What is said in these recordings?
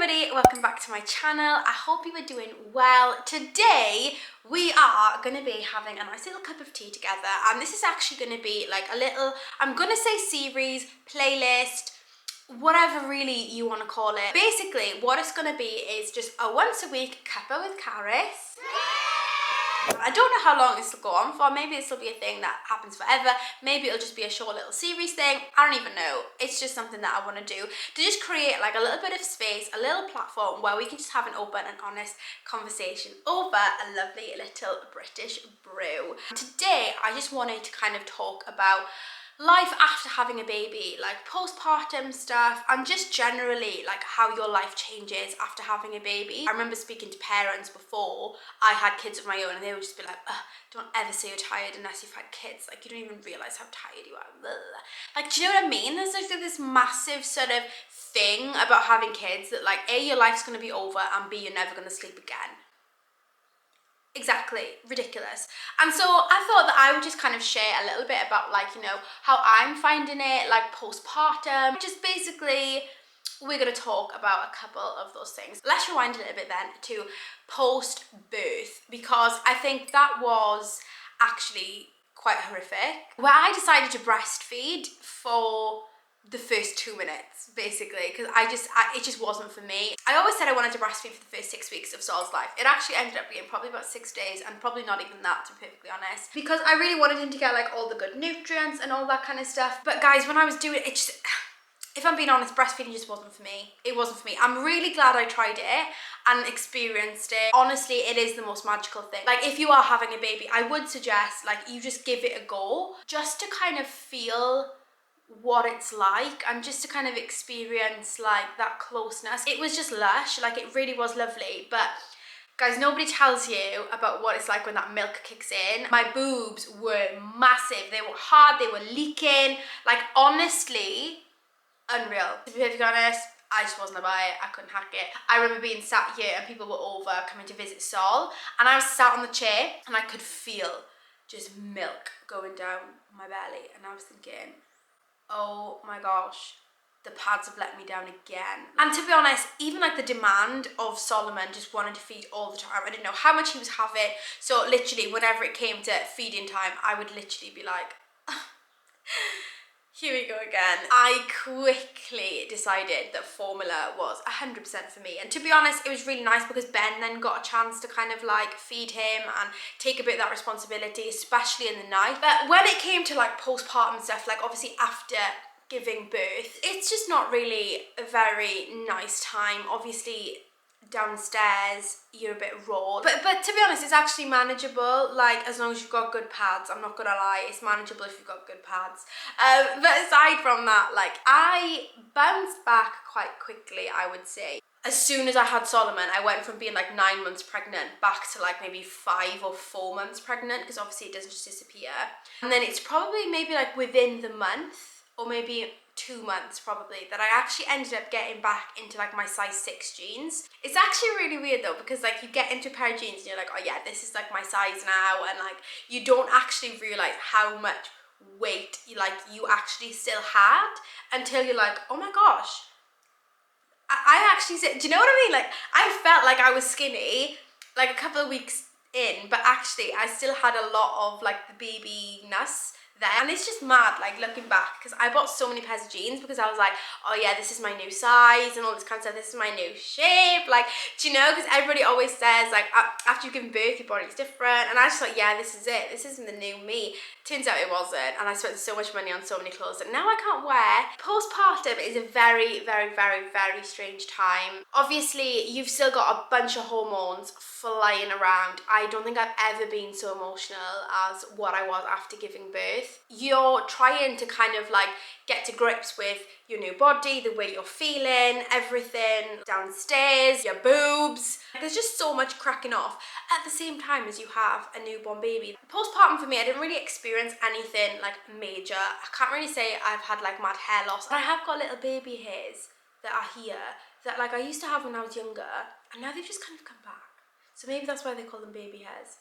everybody, welcome back to my channel. I hope you are doing well. Today we are going to be having a nice little cup of tea together, and this is actually going to be like a little, I'm going to say series, playlist, whatever really you want to call it. Basically what it's going to be is just a once a week cuppa with Carys. I don't know how long this will go on for. Maybe this will be a thing that happens forever. Maybe it'll just be a short little series thing. I don't even know. It's just something that I want to do to just create like a little bit of space, a little platform where we can just have an open and honest conversation over a lovely little British brew. Today I just wanted to kind of talk about life after having a baby, like postpartum stuff, and just generally like how your life changes after having a baby. I remember speaking to parents before I had kids of my own, and they would just be like, don't ever say you're tired unless you've had kids. Like, you don't even realize how tired you are. Like, do you know what I mean? There's like this massive sort of thing about having kids that like, A, your life's gonna be over, and B, you're never gonna sleep again. Exactly, ridiculous. And so I thought that I would just kind of share a little bit about like, you know, how I'm finding it, like postpartum. Just basically, we're going to talk about a couple of those things. Let's rewind a little bit then to post-birth, because I think that was actually quite horrific. Where I decided to breastfeed for the first 2 minutes, basically, because it just wasn't for me. I always said I wanted to breastfeed for the first 6 weeks of Sol's life. It actually ended up being probably about 6 days, and probably not even that, to be perfectly honest, because I really wanted him to get like all the good nutrients and all that kind of stuff. But guys, when I was doing it, just, if I'm being honest, breastfeeding just wasn't for me. It wasn't for me. I'm really glad I tried it and experienced it. Honestly, it is the most magical thing. Like, if you are having a baby, I would suggest like you just give it a go, just to kind of feel what it's like and just to kind of experience like that closeness. It was just lush, like it really was lovely. But guys, nobody tells you about what it's like when that milk kicks in. My boobs were massive, they were hard, they were leaking, like honestly unreal. To be perfectly honest, I just wasn't about it. I couldn't hack it. I remember being sat here and people were over coming to visit Sol, and I was sat on the chair and I could feel just milk going down my belly, and I was thinking, oh my gosh, the pads have let me down again. And to be honest, even like the demand of Solomon just wanting to feed all the time, I didn't know how much he was having. So literally whenever it came to feeding time, I would literally be like, here we go again. I quickly decided that formula was 100% for me. And to be honest, it was really nice because Ben then got a chance to kind of like feed him and take a bit of that responsibility, especially in the night. But when it came to like postpartum stuff, like obviously after giving birth, it's just not really a very nice time. Obviously downstairs you're a bit raw, but to be honest, it's actually manageable, like as long as you've got good pads. I'm not gonna lie, it's manageable if you've got good pads. But aside from that, like I bounced back quite quickly, I would say. As soon as I had Solomon, I went from being like 9 months pregnant back to like maybe 5 or 4 months pregnant, because obviously it doesn't just disappear. And then it's probably maybe like within the month, or maybe 2 months probably, that I actually ended up getting back into like my size 6 jeans. It's actually really weird though, because like you get into a pair of jeans and you're like, oh yeah, this is like my size now, and like you don't actually realize how much weight you actually still had until you're like, oh my gosh, I actually said, do you know what I mean? Like I felt like I was skinny like a couple of weeks in, but actually I still had a lot of like the baby-ness there. And it's just mad, like looking back, because I bought so many pairs of jeans because I was like, oh yeah, this is my new size and all this kind of stuff, this is my new shape, like, do you know, because everybody always says like after you've given birth your body's different, and I just thought, yeah, this is it, this isn't the new me. Turns out it wasn't, and I spent so much money on so many clothes that now I can't wear. Postpartum is a very, very, very, very strange time. Obviously you've still got a bunch of hormones flying around. I don't think I've ever been so emotional as what I was after giving birth. You're trying to kind of like get to grips with your new body, the way you're feeling, everything downstairs, your boobs. There's just so much cracking off at the same time as you have a newborn baby. Postpartum for me, I didn't really experience anything like major. I can't really say I've had like mad hair loss. But I have got little baby hairs that are here that like I used to have when I was younger, and now they've just kind of come back. So maybe that's why they call them baby hairs.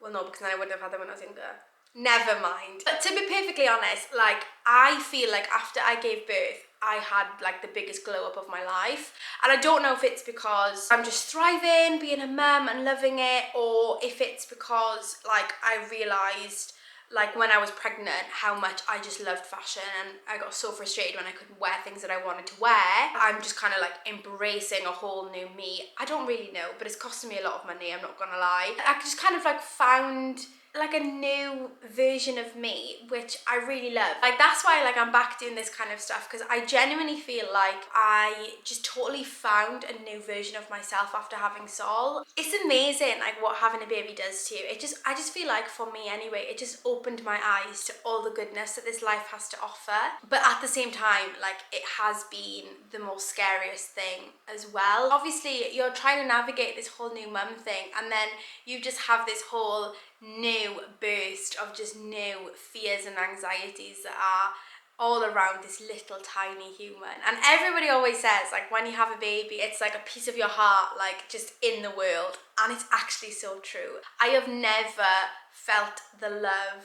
Well, no, because then I wouldn't have had them when I was younger. Never mind. But to be perfectly honest, like I feel like after I gave birth, I had like the biggest glow up of my life. And I don't know if it's because I'm just thriving, being a mum and loving it, or if it's because like I realised like when I was pregnant how much I just loved fashion, and I got so frustrated when I couldn't wear things that I wanted to wear. I'm just kind of like embracing a whole new me. I don't really know, but it's costing me a lot of money, I'm not gonna lie. I just kind of like found like a new version of me, which I really love. Like that's why like I'm back doing this kind of stuff, because I genuinely feel like I just totally found a new version of myself after having Sol. It's amazing like what having a baby does to you. I just feel like for me anyway, it just opened my eyes to all the goodness that this life has to offer. But at the same time, like it has been the most scariest thing as well. Obviously you're trying to navigate this whole new mum thing, and then you just have this whole new burst of just new fears and anxieties that are all around this little tiny human. And everybody always says like when you have a baby, it's like a piece of your heart like just in the world, and it's actually so true. I have never felt the love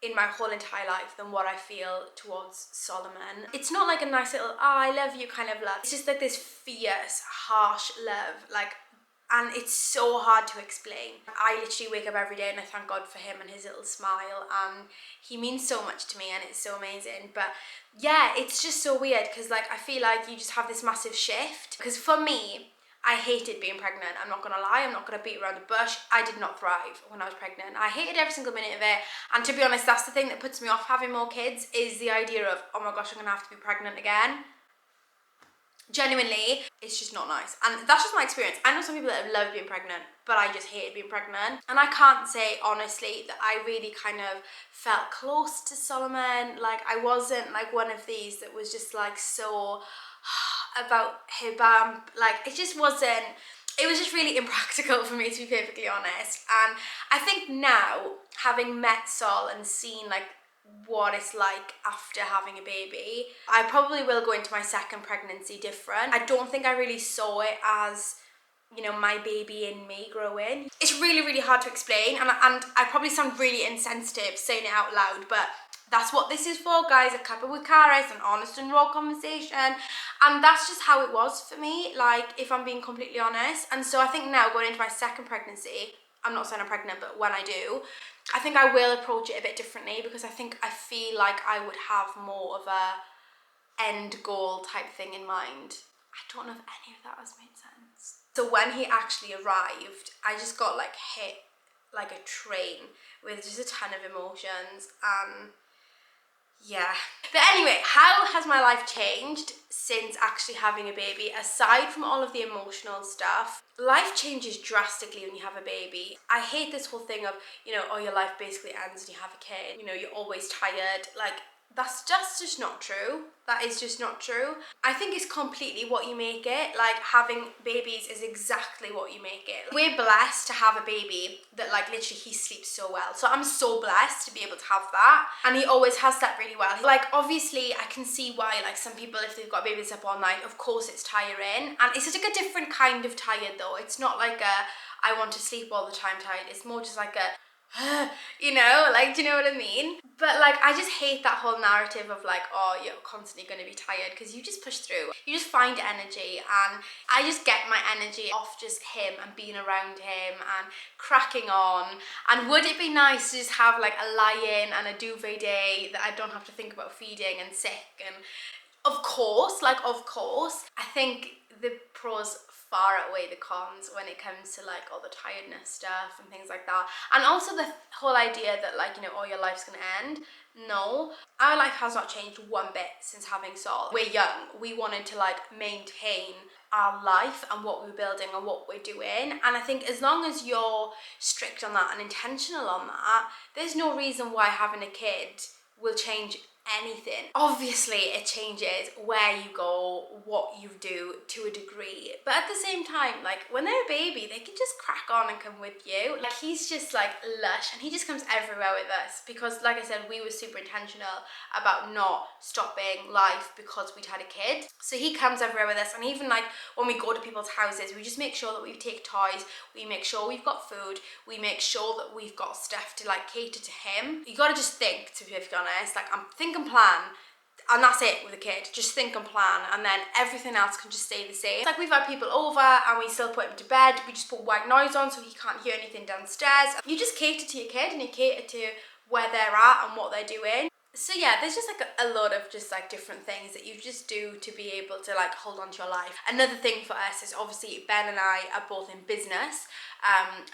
in my whole entire life than what I feel towards Solomon. It's not like a nice little, oh, I love you kind of love. It's just like this fierce, harsh love, like, and it's so hard to explain. I literally wake up every day and I thank God for him and his little smile, and he means so much to me, and it's so amazing. But yeah, it's just so weird because like I feel like you just have this massive shift. Because for me, I hated being pregnant. I'm not gonna lie, I'm not gonna beat around the bush. I did not thrive when I was pregnant. I hated every single minute of it. And to be honest, that's the thing that puts me off having more kids, is the idea of, oh my gosh, I'm gonna have to be pregnant again. Genuinely, it's just not nice. And that's just my experience. I know some people that have loved being pregnant, but I just hated being pregnant. And I can't say honestly that I really kind of felt close to Solomon. Like I wasn't like one of these that was just like so about her bump. Like it just wasn't, it was just really impractical for me, to be perfectly honest. And I think now, having met Sol and seen like what it's like after having a baby, I probably will go into my second pregnancy different. I don't think I really saw it as, you know, my baby in me growing. It's really, really hard to explain, and I probably sound really insensitive saying it out loud, but that's what this is for, guys. A cuppa with Carys, an honest and raw conversation. And that's just how it was for me, like, if I'm being completely honest. And so I think now, going into my second pregnancy, I'm not saying I'm pregnant, but when I do, I think I will approach it a bit differently, because I feel like I would have more of a end goal type thing in mind. I don't know if any of that has made sense. So when he actually arrived, I just got like hit like a train with just a ton of emotions, and yeah. But anyway, how has my life changed since actually having a baby? Aside from all of the emotional stuff, life changes drastically when you have a baby. I hate this whole thing of, you know, oh, your life basically ends when you have a kid. You know, you're always tired. Like, that's just not true. That is just not true. I think it's completely what you make it. Like, having babies is exactly what you make it. We're blessed to have a baby that, like, literally he sleeps so well. So I'm so blessed to be able to have that. And he always has slept really well. Like, obviously, I can see why, like, some people, if they've got a baby that's up all night, of course it's tiring. And it's just like a different kind of tired, though. It's not like a, I want to sleep all the time tired. It's more just like a, you know, like, do you know what I mean? But like, I just hate that whole narrative of like, oh, you're constantly going to be tired, because you just push through, you just find energy. And I just get my energy off just him and being around him and cracking on. And would it be nice to just have like a lie-in and a duvet day that I don't have to think about feeding and sick? And of course, like, of course, I think the pros far outweigh the cons when it comes to like all the tiredness stuff and things like that. And also the whole idea that, like, you know, oh, your life's gonna end. No, our life has not changed one bit since having Sol. We're young. We wanted to like maintain our life and what we're building and what we're doing. And I think as long as you're strict on that and intentional on that, there's no reason why having a kid will change anything. Obviously it changes where you go, what you do to a degree, but at the same time, like, when they're a baby, they can just crack on and come with you. Like, he's just like lush, and he just comes everywhere with us, because like I said, we were super intentional about not stopping life because we'd had a kid. So he comes everywhere with us, and even like when we go to people's houses, we just make sure that we take toys, we make sure we've got food, we make sure that we've got stuff to like cater to him. You gotta just think, to be honest, like, I'm think and plan And that's it with a kid. Just think and plan, and then everything else can just stay the same. It's like we've had people over and we still put him to bed. We just put white noise on so he can't hear anything downstairs. You just cater to your kid and you cater to where they're at and what they're doing. So yeah, there's just like a lot of just like different things that you just do to be able to like hold on to your life. Another thing for us is obviously Ben and I are both in business,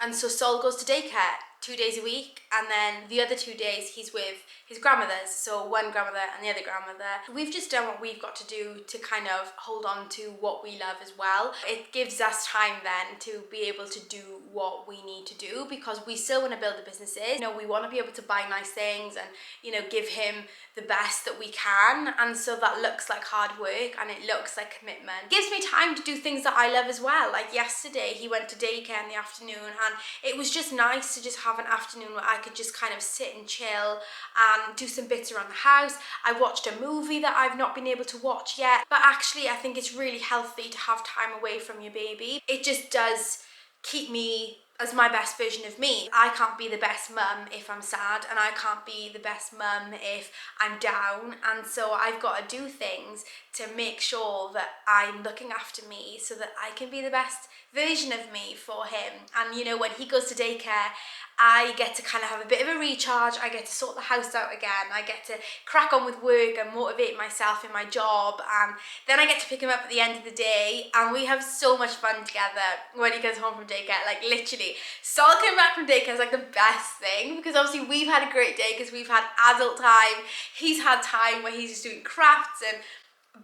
and so Sol goes to daycare 2 days a week, and then the other 2 days he's with his grandmothers, so one grandmother and the other grandmother. We've just done what we've got to do to kind of hold on to what we love as well. It gives us time then to be able to do what we need to do, because we still want to build the businesses. You know, we want to be able to buy nice things and, you know, give him the best that we can, and so that looks like hard work and it looks like commitment. It gives me time to do things that I love as well. Like yesterday he went to daycare in the afternoon, and it was just nice to just have an afternoon where I could just kind of sit and chill and do some bits around the house. I watched a movie that I've not been able to watch yet, but actually I think it's really healthy to have time away from your baby. It just does keep me as my best version of me. I can't be the best mum if I'm sad, and I can't be the best mum if I'm down, and so I've got to do things to make sure that I'm looking after me so that I can be the best version of me for him. And you know, when he goes to daycare, I get to kind of have a bit of a recharge. I get to sort the house out again. I get to crack on with work and motivate myself in my job, and then I get to pick him up at the end of the day, and we have so much fun together when he comes home from daycare. Like literally, Sol coming back from daycare is like the best thing, because obviously we've had a great day because we've had adult time. He's had time where he's just doing crafts and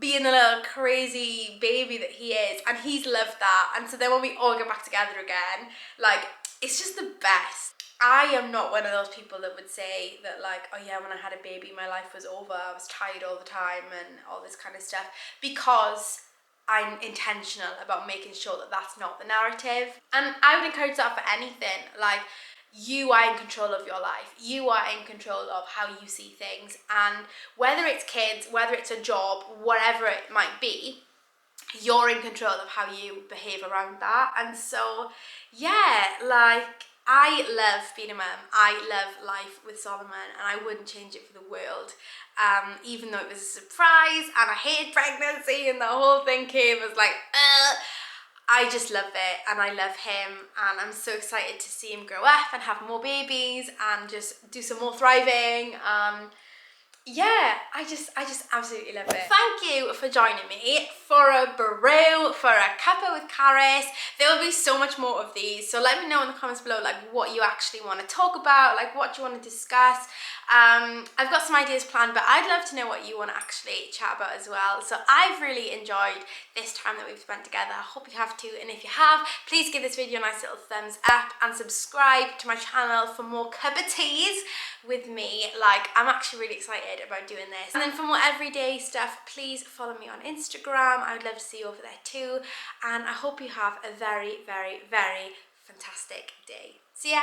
being the little crazy baby that he is, and he's loved that. And so then when we all get back together again, like, it's just the best. I am not one of those people that would say that like, oh yeah, when I had a baby my life was over, I was tired all the time and all this kind of stuff, because I'm intentional about making sure that that's not the narrative. And I would encourage that for anything. Like, you are in control of your life. You are in control of how you see things, and whether it's kids, whether it's a job, whatever it might be, you're in control of how you behave around that. And so yeah, like, I love being a mum. I love life with Solomon, and I wouldn't change it for the world. Even though it was a surprise and I hated pregnancy and the whole thing came as like, I just love it, and I love him, and I'm so excited to see him grow up and have more babies and just do some more thriving. Yeah, I just absolutely love it. Thank you for joining me for a brew, for a cuppa with Carys. There will be so much more of these, so let me know in the comments below like what you actually want to talk about, like what you want to discuss. I've got some ideas planned, but I'd love to know what you want to actually chat about as well. So I've really enjoyed this time that we've spent together. I hope you have too, and if you have, please give this video a nice little thumbs up and subscribe to my channel for more cuppa teas with me. Like, I'm actually really excited about doing this. And then for more everyday stuff, please follow me on Instagram. I would love to see you over there too, and I hope you have a very, very, very fantastic day. See ya!